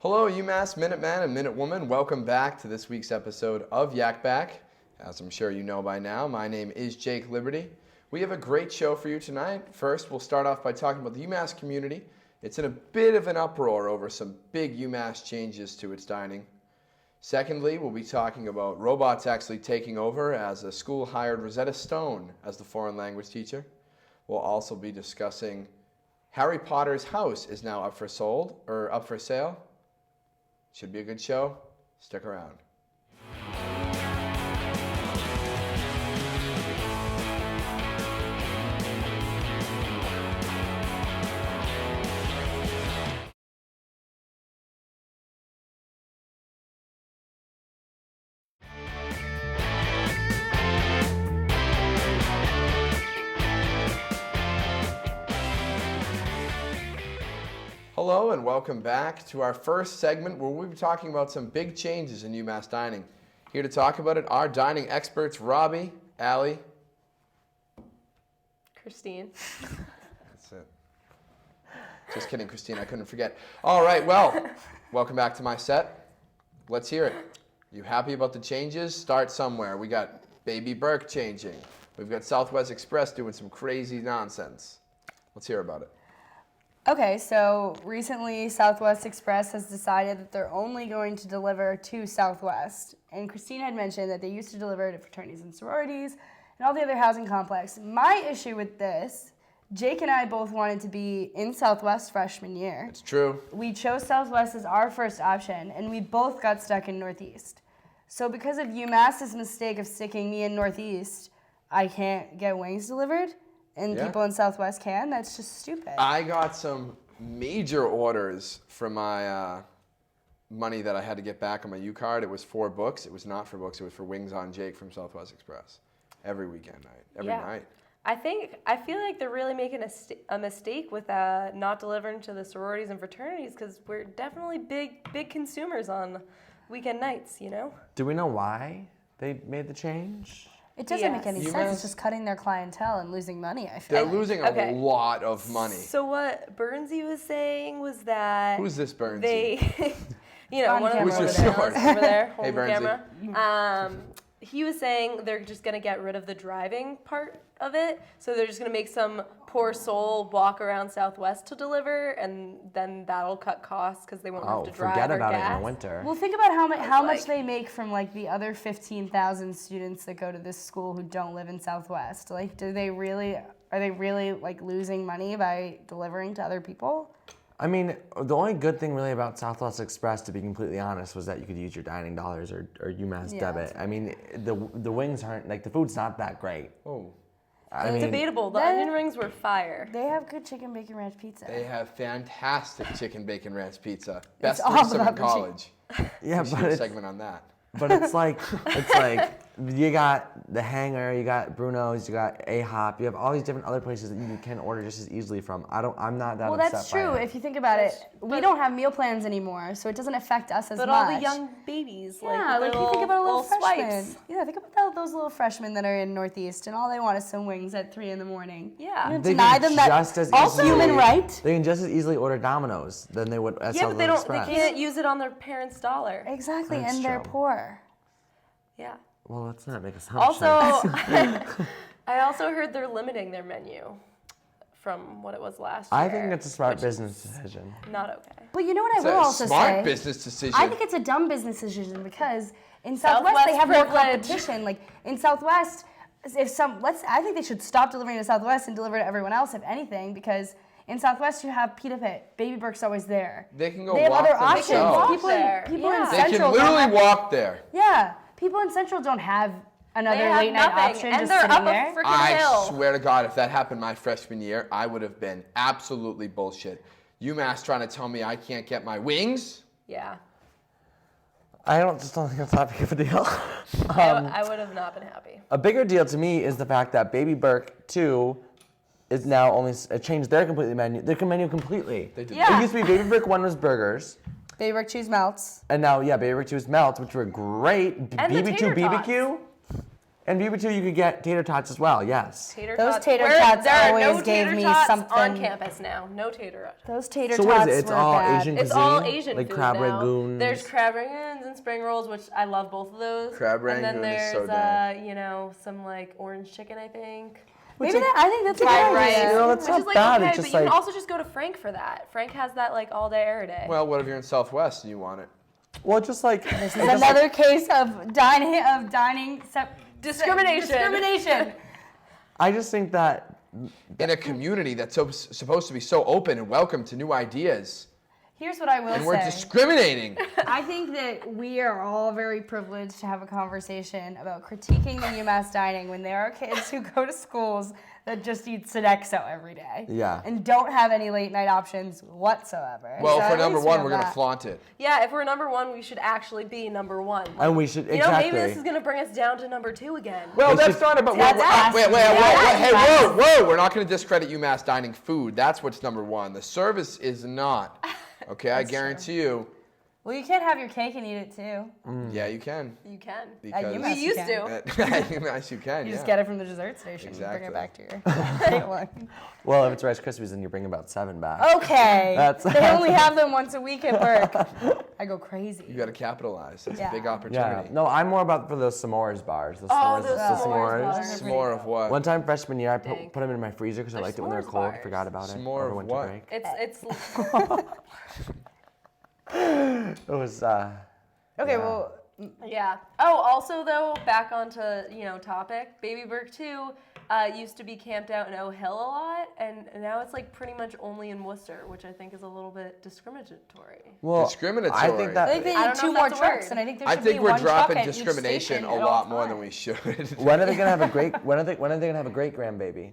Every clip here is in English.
Hello, UMass Minuteman and Minutewoman. Welcome back to this week's episode of Yak Back. As I'm sure you know by now, my name is Jake Liberty. We have a great show for you tonight. First, we'll start off by talking about the UMass community. It's in a bit of an uproar over some big UMass changes to its dining. Secondly, we'll be talking about robots actually taking over as a school hired Rosetta Stone as the foreign language teacher. We'll also be discussing Harry Potter's house is now up for sale. Should be a good show. Stick around. Hello and welcome back to our first segment where we'll be talking about some big changes in UMass dining. Here to talk about it are dining experts Robbie, Allie, Christine. That's it. Just kidding, Christine, I couldn't forget. All right, well, welcome back to my set. Let's hear it. You happy about the changes? Start somewhere. We got Baby Burke changing. We've got Southwest Express doing some crazy nonsense. Let's hear about it. Okay, so recently Southwest Express has decided that they're only going to deliver to Southwest. And Christine had mentioned that they used to deliver to fraternities and sororities and all the other housing complex. My issue with this, Jake and I both wanted to be in Southwest freshman year. It's true. We chose Southwest as our first option, and we both got stuck in Northeast. So because of UMass's mistake of sticking me in Northeast, I can't get wings delivered. And people in Southwest can? That's just stupid. I got some major orders for my money that I had to get back on my U-card. It was for books. It was not for books. It was for Wings on Jake from Southwest Express. Every weekend night. Every night. I feel like they're really making a mistake with not delivering to the sororities and fraternities because we're definitely big consumers on weekend nights, you know? Do we know why they made the change? It doesn't make any sense. It's just cutting their clientele and losing money, I feel. They're losing a lot of money. So what Bernsey was saying was that... Who's this Bernsey? They, one of Who's the your source? over there, holding Hey, the camera. He was saying they're just going to get rid of the driving part of it. So they're just going to make some poor soul walk around Southwest to deliver, and then that'll cut costs because they won't have to drive forget or about gas. it in the winter. Well, think about how much they make from like the other 15,000 students that go to this school who don't live in Southwest. Like, are they really like losing money by delivering to other people? I mean, the only good thing really about Southwest Express, to be completely honest, was that you could use your dining dollars or UMass debit. I mean, the wings aren't, like, the food's not that great. Oh. It's debatable. The onion rings were fire. They have good chicken bacon ranch pizza. They have fantastic chicken bacon ranch pizza. It's Best all threesome in about the college. Yeah, We should do a segment on that. But it's like you got the Hangar, you got Bruno's, you got A-Hop, you have all these different other places that you can order just as easily from. I'm not that upset by it. Well, that's true. If you think about it, we don't have meal plans anymore, so it doesn't affect us as much. But all the young babies, you think about a little freshman. swipes. Yeah, think about those little freshmen that are in Northeast, and all they want is some wings at 3 a.m. Yeah. You They deny can them that just as also easily- human right. They can just as easily order Domino's than they would at Yeah, but they Southwest don't. Express. They can't use it on their parents' dollar. Exactly, That's and they're true. poor. Yeah. Well, let's not make assumptions. Also, I also heard they're limiting their menu from what it was last year. I think it's a smart business decision. Not okay. But you know what It's I will a also smart say? business decision. I think it's a dumb business decision because in Southwest they Southwest have more privilege. competition. Like in Southwest, I think they should stop delivering to Southwest and deliver to everyone else, if anything, because in Southwest you have Pita Pit, Baby Burke's always there. They can go They have walk other options. themselves. People in They They Central can literally don't have, walk there. Yeah, people in Central don't have another They have late night nothing, option and just they're sitting up there. a freaking I hill. swear to God, if that happened my freshman year, I would have been absolutely bullshit. UMass trying to tell me I can't get my wings? Yeah. I just don't think that's that big of a deal. I would have not been happy. A bigger deal to me is the fact that Baby Burke 2 is now only changed their menu completely. They did. Yeah. It used to be Baby Burke 1 was burgers, Baby Burke cheese melts. and now Baby Burke 2 is melts, which were great. And the BB2 tater tots. BBQ, And BB2, you could get tater tots as well. Yes. Tater Those tots. tater tots there are always no gave tater me tots something. on campus now. No tater tots. Those tater So tots what is it? It's were all bad. Asian It's cuisine? all Asian like food crab now. rangoons. There's crab rangoons and spring rolls, which I love both of those. Crab And then rangoon is there's so dang. some like orange chicken, I think. Maybe I think that's a Fried good rice. idea. You know, that's which not is like bad, okay, it's but just you can like- also just go to Frank for that. Frank has that like all day, every day. Well, what if you're in Southwest and you want it? Well, just like This is another case of dining Discrimination. Discrimination. I just think that In a community that's supposed to be so open and welcome to new ideas, Here's what I will and we're say. discriminating. I think that we are all very privileged to have a conversation about critiquing the UMass dining when there are kids who go to schools that just eat Sodexo every day. Yeah. And don't have any late night options whatsoever. Well, So for at number least we one, have we're going to that. flaunt it. Yeah, if we're number one, we should actually be number one. and we should You know, maybe exactly. this is gonna bring us down to number two again. Well, They that's should- not about. That's Wait, us. hey, That's whoa! We're not going to discredit UMass dining food. That's what's number one. The service is not. Okay, I guarantee you. Well, you can't have your cake and eat it too. Yeah, you can. You can. Because UMass We you used can. to. At UMass you can. You yeah. just get it from the dessert station and bring Exactly. it back to your plate one. Well, if it's Rice Krispies, then you bring about 7 back. Okay. That's- They only have them once a week at Burke. I go crazy. You got to capitalize. That's Yeah. a big Yeah. opportunity. No, I'm more about for those s'mores bars. The Oh, s'mores. those the s'mores bars. Those are S'more of what? One time freshman year, I Dang. put them in my freezer because I They're liked it when they were s'mores cold. bars. Forgot about it. S'more over of winter what? break. It's It was. Okay, Yeah. well, yeah. Oh, also though, back onto topic. Baby Burke 2 used to be camped out in Oak Hill a lot, and now it's like pretty much only in Worcester, which I think is a little bit discriminatory. Well, Discriminatory. I think I think that. they I need don't know 2 if more that's a trucks, word. and I think there I should think be we're one truck dropping at each discrimination station a at all lot more than we times. should. When are they gonna have a great? When are they gonna have a great grandbaby?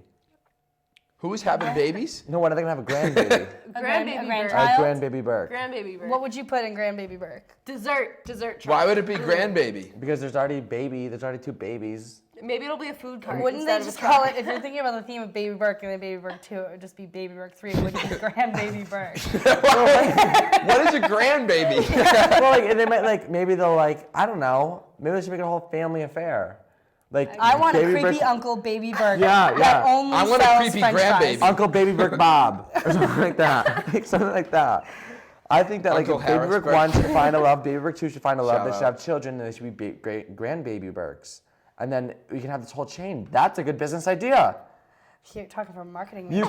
Who's having babies? No, when are they gonna have a grandbaby? Grandbaby a Burke. grandchild? Grandbaby Burke. Grandbaby Burke. What would you put in Grandbaby Burke? Dessert truck. Why would it be grandbaby? Because there's already 2 babies. Maybe it'll be a food cart. Wouldn't they instead of a just truck. call it, if you're thinking about the theme of Baby Burke and then Baby Burke 2, it would just be Baby Burke 3, it wouldn't be Grandbaby Burke. What is a grandbaby? Well, like, and they might maybe they'll I don't know. Maybe they should make it a whole family affair. Like I want a Baby creepy Burke- Uncle Baby Burke Yeah, that yeah. only I want a sells creepy French grandbaby. fries. Uncle Baby Burke Bob or something like that. Like, something like that. I think that Uncle if Baby Harris Burke Burke. 1 should find a love, Baby Burke 2 should find a love. Shout They should out. have children, and they should be great grandbaby Burks. And then we can have this whole chain. That's a good business idea. You're talking from marketing. You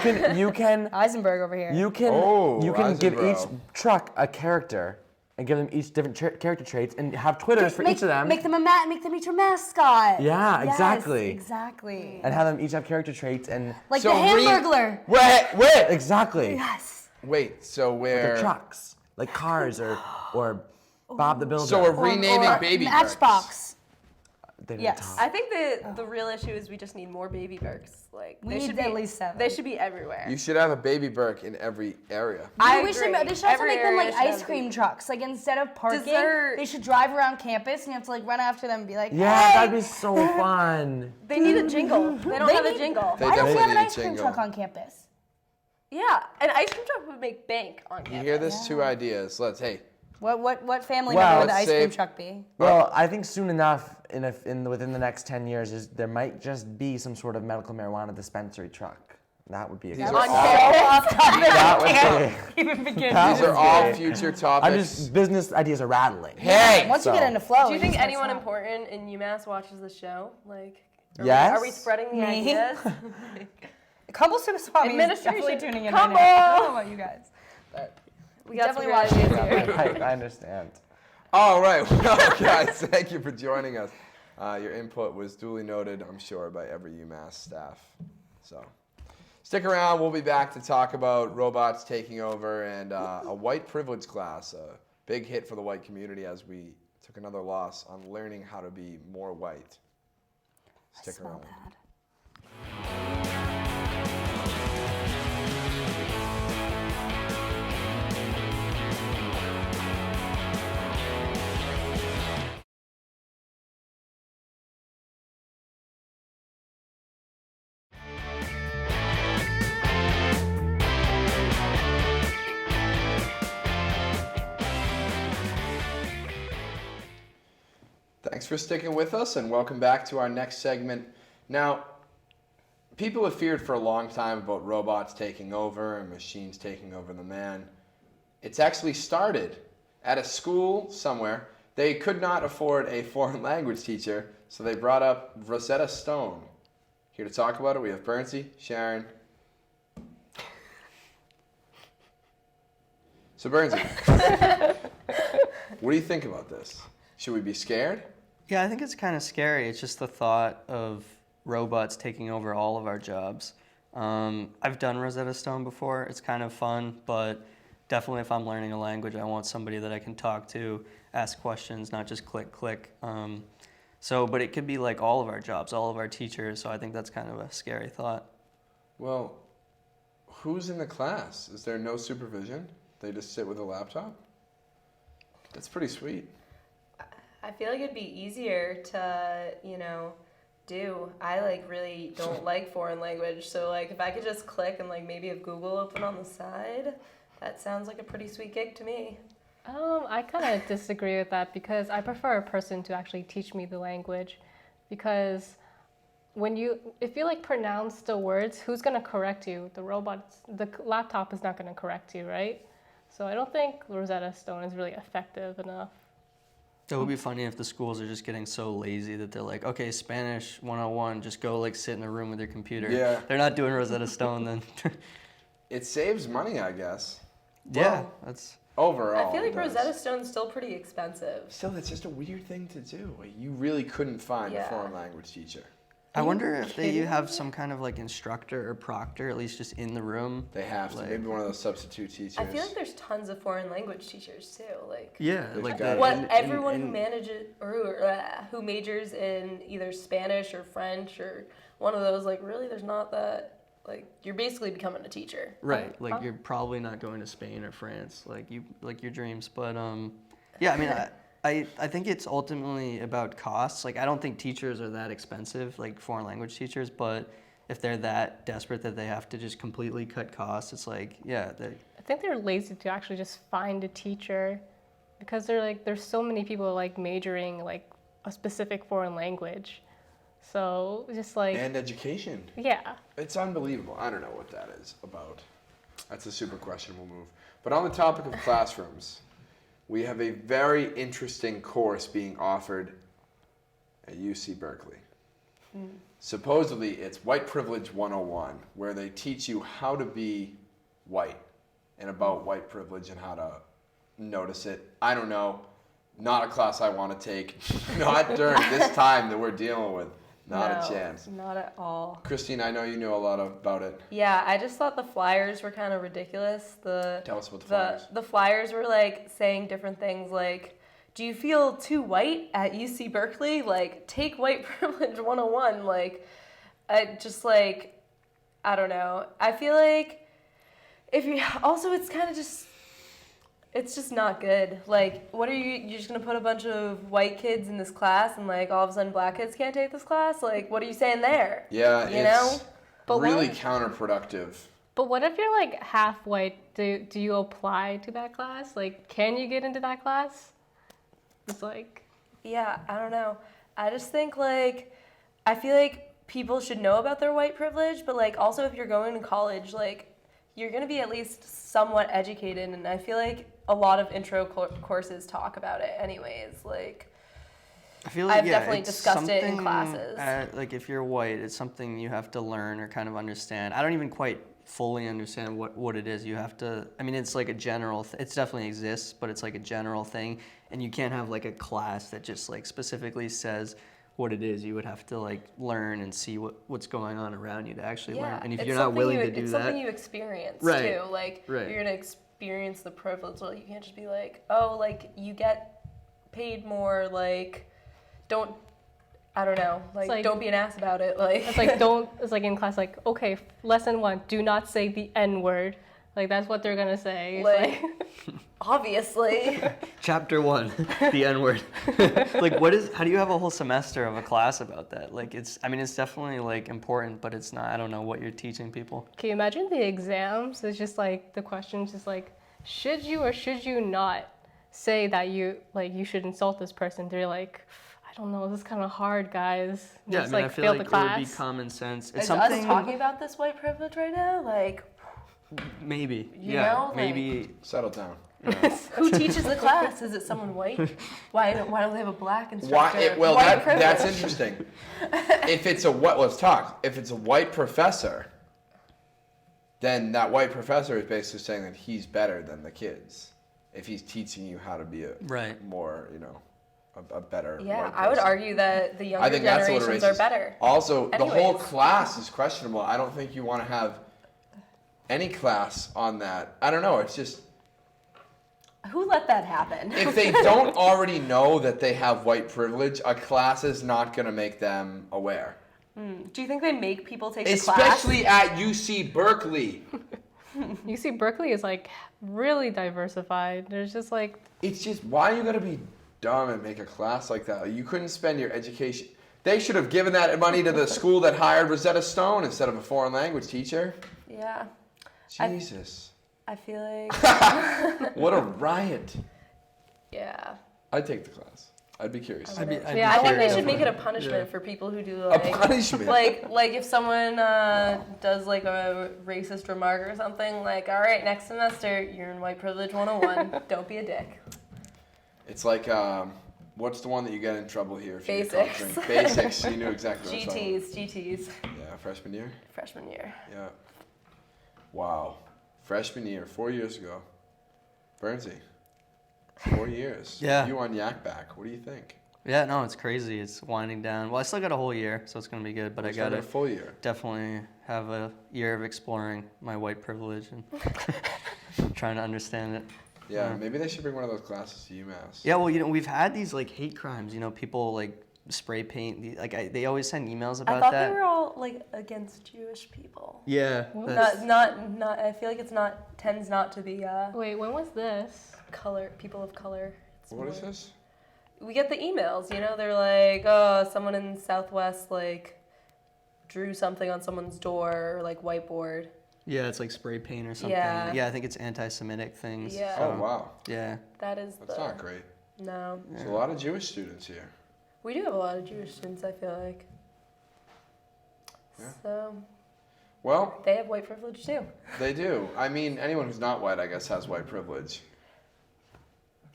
can Eisenberg over here. you can Oh, you can give each Eisenbro. truck a character and give them each different character traits and have Twitters for each of them. Make them each a mascot. Yeah, Yes, exactly. Exactly. And have them each have character traits and Like So the Hamburglar. Wait. exactly. Yes. Wait. So The we're trucks, like cars or Bob the Builder. so we're renaming Or baby Burks. Matchbox. They need Yes. top. I think the real issue is we just need more Baby Burks. Like We they need should at be, least 7. They should be everywhere. You should have a baby Burke in every area. I They should agree. also Every make them area like should have ice cream baby- trucks. Like instead of parking, Dessert. they should drive around campus and you have to like run after them and be like, Yeah, hey! that'd be so fun. They need a jingle. They don't have a jingle. They Why don't we definitely have an need a ice cream jingle. truck on campus? Yeah, an ice cream truck would make bank on You campus. hear this? 2 ideas. What family Well, member would the let's ice cream say- truck be? Well, I think soon enough, within the next 10 years, there might just be some sort of medical marijuana dispensary truck. That would be a These good are On all, campus. Off topic. That would Can't even begin. That these are would all be- future I'm topics. just business ideas are rattling. Hey! Once you So- get into flow, Do you it think just anyone starts out. important in UMass watches the show? Like, Yes. Are we spreading the Me? ideas? Kumble Subaswamy is Administration. definitely tuning in Kumble! right now. I don't know about you guys. we got Definitely some watch great it. ideas here. I understand. All right. Well, guys, thank you for joining us. Your input was duly noted, I'm sure, by every UMass staff. So stick around. We'll be back to talk about robots taking over and a white privilege class, a big hit for the white community as we took another loss on learning how to be more white. Stick around. Bad. Thanks for sticking with us, and welcome back to our next segment. Now, people have feared for a long time about robots taking over and machines taking over the man. It's actually started at a school somewhere. They could not afford a foreign language teacher, so they brought up Rosetta Stone. Here to talk about it, we have Bernsey, Sharon. So Bernsey, what do you think about this? Should we be scared? Yeah, I think it's kind of scary. It's just the thought of robots taking over all of our jobs. I've done Rosetta Stone before. It's kind of fun, but definitely if I'm learning a language, I want somebody that I can talk to, ask questions, not just click, click. But it could be like all of our jobs, all of our teachers, so I think that's kind of a scary thought. Well, who's in the class? Is there no supervision? They just sit with a laptop? That's pretty sweet. I feel like it'd be easier to, do. I really don't like foreign language, so if I could just click and maybe have Google open on the side, that sounds like a pretty sweet gig to me. I kind of disagree with that because I prefer a person to actually teach me the language, because if you pronounce the words, who's gonna correct you? The laptop is not gonna correct you, right? So I don't think Rosetta Stone is really effective enough. It would be funny if the schools are just getting so lazy that they're like, okay, Spanish 101, just go sit in a room with your computer. Yeah. They're not doing Rosetta Stone then. It saves money, I guess. Yeah, that's... Overall. I feel like it does. Rosetta Stone's still pretty expensive. Still, it's just a weird thing to do. You really couldn't find a Yeah. foreign language teacher. I wonder if kidding they me? have some kind of instructor or proctor, at least just in the room. They have to. Maybe one of those substitute teachers. I feel like there's tons of foreign language teachers too. Yeah, They've like got that. it. Everyone who majors in either Spanish or French or one of those, really, there's not that. You're basically becoming a teacher. Right, you're probably not going to Spain or France, your dreams. But yeah, I mean, I think it's ultimately about costs. I don't think teachers are that expensive, foreign language teachers. But if they're that desperate that they have to just completely cut costs, it's yeah. I think they're lazy to actually just find a teacher, because there's so many people majoring a specific foreign language. So just And education. yeah. It's unbelievable. I don't know what that is about. That's a super questionable move. But on the topic of classrooms, we have a very interesting course being offered at UC Berkeley. Supposedly, it's White Privilege 101, where they teach you how to be white and about white privilege and how to notice it. I don't know. Not a class I want to take. Not during this time that we're dealing with. Not a chance. Not at all. Christine, I know you know a lot about it. Yeah, I just thought the flyers were kind of ridiculous. Tell us about the flyers. The flyers were saying different things do you feel too white at UC Berkeley? Take white privilege 101. I don't know. I feel if you also, it's kind of just, it's just not good. What are you're just gonna put a bunch of white kids in this class and all of a sudden black kids can't take this class? What are you saying there? Yeah, it's But really what- counterproductive. But what if you're half white? Do you apply to that class? Can you get into that class? It's Yeah, I don't know. I just think I feel people should know about their white privilege, but also if you're going to college, you're gonna be at least somewhat educated, and I feel a lot of intro courses talk about it anyways. I feel I've yeah, definitely it's discussed it in something, classes. If you're white, it's something you have to learn or kind of understand. I don't even quite fully understand what it is. You have to, I mean, it's a general, it definitely exists, but it's a general thing, and you can't have a class that just specifically says what it is. You would have to learn and see what's going on around you to actually learn. And if you're not willing to do it's that, something you experience Right, too. right. You're gonna experience the privilege. You can't just be you get paid more. Don't. I don't know. Don't be an ass about it. it's in class okay, lesson 1, do not say the N word. That's what they're gonna say. It's obviously. Chapter 1, the N-word. How do you have a whole semester of a class about that? It's definitely important, but it's not, I don't know what you're teaching people. Can you imagine the exams? It's just the questions just should you or should you not say that you you should insult this person? They're I don't know. This is kind of hard, guys. Yeah, Just, I mean, I feel fail like the it would class. be common sense. It's Is something us talking about this white privilege right now? Like, maybe. You Yeah, know, like- maybe. Settle down. who teaches the class? Is it someone white? Why don't they have a black instructor? That's privilege. interesting. If it's let's talk. If it's a white professor, then that white professor is basically saying that he's better than the kids. If he's teaching you how to be a Right. more, a better Yeah, white I would person. argue that the I younger think that's a little generations are racist. better. Also, the whole Anyways. class is questionable. I don't think you want to have any class on that. I don't know. It's just Who let that happen? if they don't already know that they have white privilege, a class is not going to make them aware. Do you think they make people take the class? Especially at UC Berkeley. UC Berkeley is like really diversified. There's just like It's just, why you gotta be dumb and make a class like that? You couldn't spend your education. They should have given that money to the school that hired Rosetta Stone instead of a foreign language teacher. Yeah, Jesus. I feel like. What a riot. Yeah. I'd take the class. I'd be curious. I'd be Yeah, I think I think they curious. should make it a punishment for people who do A like. punishment. Like if someone does like a racist remark or something, like, all right, next semester you're in white privilege 101. Don't be a dick. It's like, what's the one that you get in trouble here if you get caught Basics. drinking? Basics. You knew exactly what I was talking about. GTs. Yeah, freshman year? Freshman year. Yeah. Wow. Freshman year, 4 years ago. Bernsey. 4 years. Yeah. You on Yak Back. What do you think? Yeah, no, it's crazy. It's winding down. Well, I still got a whole year, so it's gonna be good. But I It's not gotta a full year. definitely have a year of exploring my white privilege and trying to understand it. Yeah, maybe they should bring one of those classes to UMass. Yeah, well, we've had these like hate crimes. People like spray paint. They always send emails about I thought that. they were all like against Jewish people. Yeah, Not. I feel like tends not to be wait, when was this? people of color. It's What is more- this? We get the emails, they're like, oh, someone in Southwest like drew something on someone's door or like whiteboard. yeah, it's like spray paint or something. Yeah. I think it's anti-Semitic things. Yeah. so, Oh, wow. Yeah, That is That's not great. No. There's a lot of Jewish students here. We do have a lot of Jewish students, I feel like. Yeah. So Well, they have white privilege too. they do. I mean, anyone who's not white, I guess, has white privilege.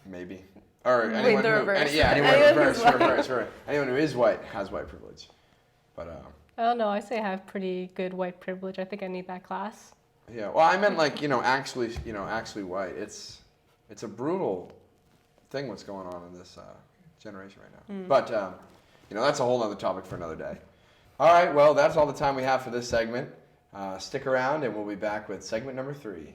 Maybe. Or Wait, anyone the who, reverse. anyone Anyone who's reverse. Anyone who is white has white privilege. But I don't know. I say I have pretty good white privilege. I think I need that class. yeah. Well, I meant like actually white. It's a brutal thing what's going on in this generation right now. But that's a whole other topic for another day. All right. Well, that's all the time we have for this segment. Stick around, and we'll be back with segment number 3.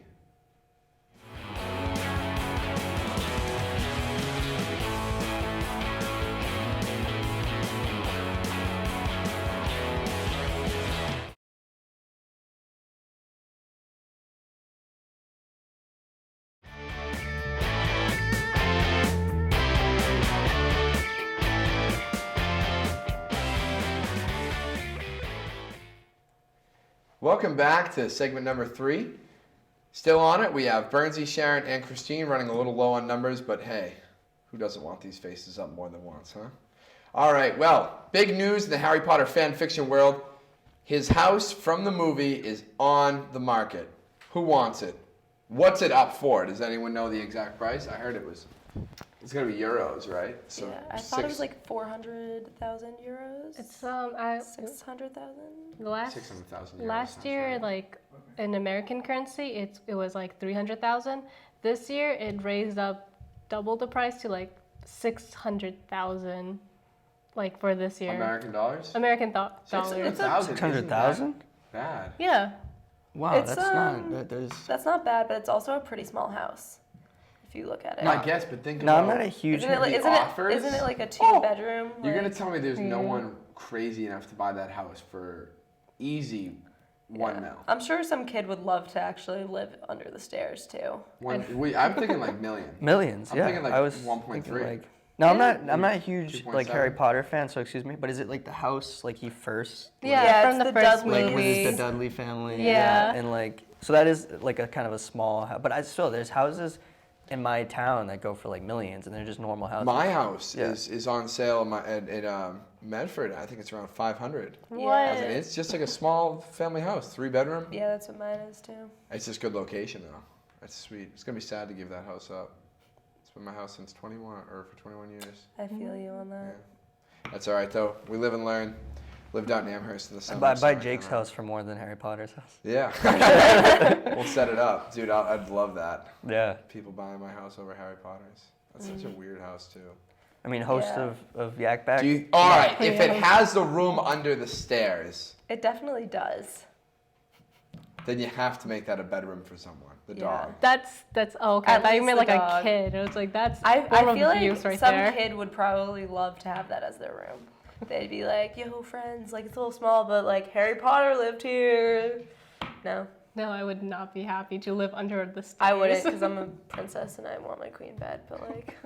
Welcome back to segment number 3. Still on it, we have Bernsey, Sharon, and Christine running a little low on numbers, but hey, who doesn't want these faces up more than once, huh? All right, well, big news in the Harry Potter fan fiction world. His house from the movie is on the market. Who wants it? What's it up for? Does anyone know the exact price? I heard it's going to be euros, right? So Yeah, I thought it was like 400,000 euros. It's 600,000. last 600,000 euros. last sounds year, right. like in American currency, it was like 300,000. This year, it raised up double the price to like 600,000, like for this year. American dollars? American dollars. 600,000. 600,000. Bad. Yeah. Wow, It's, that's not. There's. That's not bad, but it's also a pretty small house, if you look at it. I guess, but think No, about I'm not a huge. Isn't it like, the offers? isn't it like a 2-bedroom? You're like- gonna tell me there's no one crazy enough to buy that house for easy 1 mil. I'm sure some kid would love to actually live under the stairs too. I'm thinking like million. Millions, I'm yeah. thinking like I was 1.3. thinking like. No, I'm not a huge 2.7. like Harry Potter fan, so excuse me. But is it like the house like he first? Yeah, Yeah, from it's the the first Dudley- Like when it's movie. the Dudley family. Yeah. And like so that is like a kind of a small house. But there's houses in my town that go for like millions, and they're just normal houses. My house Yeah. is on sale at Medford. I think it's around 500. What? It's just like a small family house, 3-bedroom. Yeah, that's what mine is too. It's just good location though. That's sweet. It's gonna be sad to give that house up. It's been my house since 21 or for 21 years. I feel you on that. Yeah. That's all right though. We live and learn. Lived out in Amherst in the summer. I so buy I Jake's kinda- house for more than Harry Potter's house. Yeah. We'll set it up, dude. I'd love that. Yeah. People buying my house over Harry Potter's. That's such a weird house too. I mean, host Yeah. of Yak Back. All right, if it has the room under the stairs, It definitely does. then you have to make that a bedroom for someone. The Yeah. dog. That's okay. I At thought you least meant the like dog. a kid. It was like that's I one feel of the like views right some there. kid would probably love to have that as their room. They'd be like, yo, friends, like it's a little small, but like Harry Potter lived here. No, No, I would not be happy to live under the stairs. I wouldn't because I'm a princess and I want my queen bed, but like,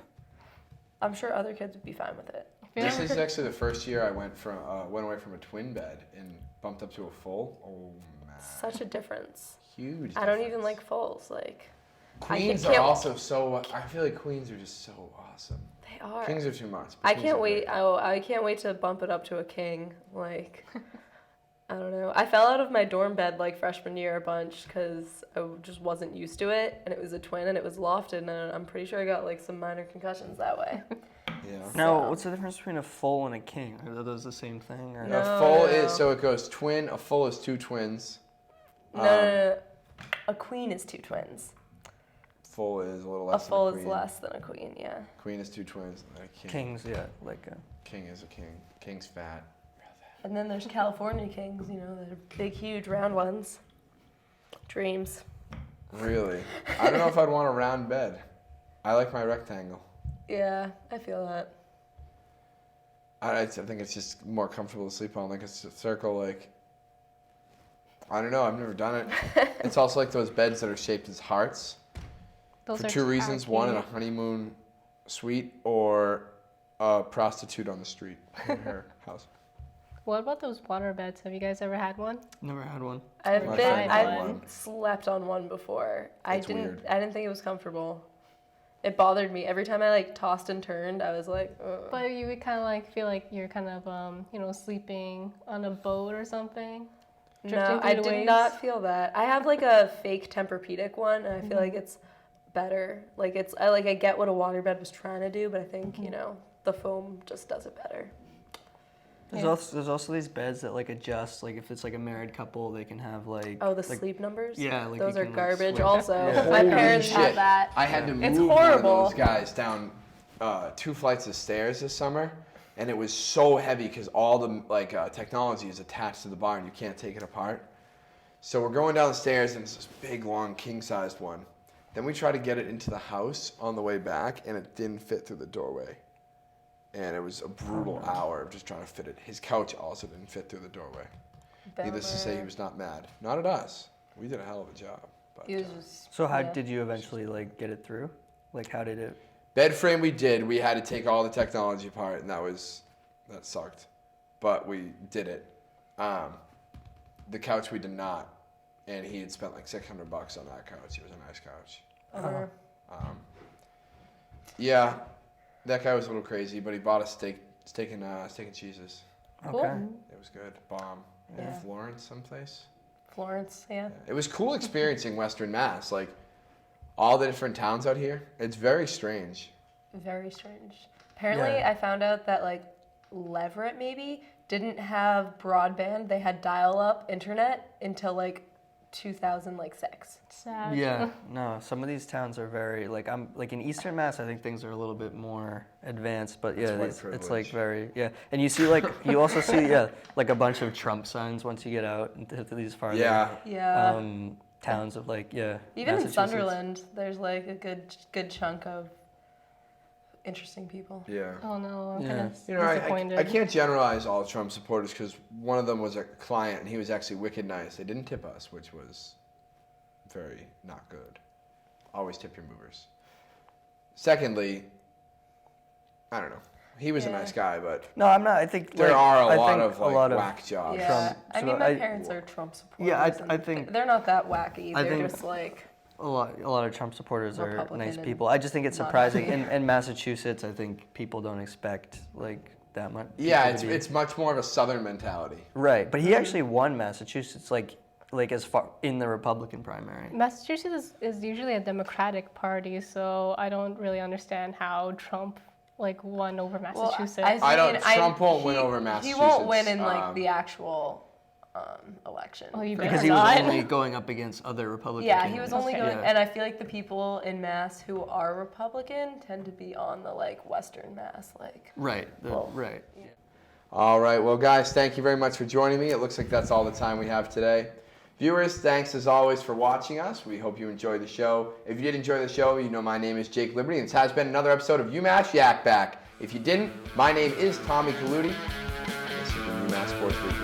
I'm sure other kids would be fine with it. This is actually the first year I went away from a twin bed and bumped up to a full. Oh man, Such a difference. huge. I don't even difference. like fulls. Like, Queens can't- are also so. I feel like queens are just so awesome. they are. Kings are too much. but I queens can't are wait. great. I can't wait to bump it up to a king. Like, I don't know. I fell out of my dorm bed like freshman year a bunch because I just wasn't used to it, and it was a twin and it was lofted, and I'm pretty sure I got like some minor concussions that way. Yeah. Now, So- what's the difference between a full and a king? Are those the same thing? Or? No. A full no. is so it goes twin. A full is 2 twins. No. A queen is 2 twins. Full is a little A less. full than a is queen. less than a queen. Yeah. Queen is 2 twins. And a king. Kings, yeah, like King is a king. King's fat. And then there's California kings. You know, they're big, huge, round ones. Dreams. Really? I don't know if I'd want a round bed. I like my rectangle. Yeah, I feel that. I think it's just more comfortable to sleep on. Like it's a circle. Like I don't know. I've never done it. It's also like those beds that are shaped as hearts. Those For are 2 reasons. One, in a tacky. honeymoon suite, or a prostitute on the street in her house. What about those water beds? Have you guys ever had one? never had one. I've My been. friend had I've one. slept on one before. I It's didn't. weird. I didn't think it was comfortable. It bothered me every time I like tossed and turned. I was like, ugh. But you would kind of like feel like you're kind of sleeping on a boat or something. No, drifting through I the did waves? not feel that. I have like a fake Tempur-Pedic one, and I feel like it's better. Like I get what a waterbed was trying to do, but I think the foam just does it better. There's Yeah. also these beds that like adjust. Like if it's like a married couple, they can have like Oh, the like, sleep numbers. yeah, like those you are can, like, garbage. switch. Also, Yeah. my Holy parents shit. have that. I had to It's move one horrible. of those guys down 2 flights of stairs this summer, and it was so heavy because all the technology is attached to the bar and you can't take it apart. So we're going down the stairs and it's this big, long, king-sized one. Then we try to get it into the house on the way back, and it didn't fit through the doorway. And it was a brutal hour of just trying to fit it. His couch also didn't fit through the doorway. Needless to say, he was not mad. Not at us. We did a hell of a job. But, He was just. So how yeah. did you eventually like get it through? Like how did it? bed frame we did. We had to take all the technology apart, and that sucked. But we did it. The couch we did not. And he had spent like $600 on that couch. It was a nice couch. Bummer. Yeah, that guy was a little crazy, but he bought a steak and cheeses. Cool. Okay. It was good. Bomb. In Yeah. Florence, someplace. Florence, yeah. It was cool experiencing Western Mass, like all the different towns out here. It's very strange. Very strange. Apparently, Yeah. I found out that like Leverett maybe didn't have broadband. They had dial-up internet until like 2006. Sad. Yeah, no. Some of these towns are very I'm in Eastern Mass. I think things are a little bit more advanced, but yeah, white it's like privilege. very and you see you also see like a bunch of Trump signs once you get out into these farther Yeah. Yeah. towns of Even in Massachusetts. Sunderland, there's like a good chunk of interesting people. Yeah. Oh no, I'm Yeah. kind of You know, I disappointed. can't generalize all Trump supporters because one of them was a client and he was actually wicked nice. They didn't tip us, which was very not good. Always tip your movers. Secondly, I don't know. He was a Yeah. nice guy, but No, I'm not. I think there are a I lot think of a lot of whack jobs. Yeah. Trump- I so mean, my I- parents are Trump supporters. Yeah, I and think- they're not that wacky. I They're think- just like A lot of Trump supporters are Republican nice and people. I just think it's not surprising. happy. In Massachusetts, I think people don't expect like that much. Yeah, people to be- it's much more of a Southern mentality. right. But he actually won Massachusetts, like as far in the Republican primary. Massachusetts is usually a Democratic party, so I don't really understand how Trump like won over Massachusetts. I don't- Trump won't win over He won't Massachusetts, win in like the actual election. Oh, you Because better he was not. only going up against other Republican Yeah, he was candidates. only Okay. going, Yeah. and I feel like the people in Mass who are Republican tend to be on the like Western Mass, like. Right. Well, right. All right, well, guys, thank you very much for joining me. It looks like that's all the time we have today. Viewers, thanks as always for watching us. We hope you enjoyed the show. If you did enjoy the show, you know my name is Jake Liberty, and this has been another episode of UMass Yak Back. If you didn't, my name is Tommy Kaludi. This has been UMass Sports Weekly.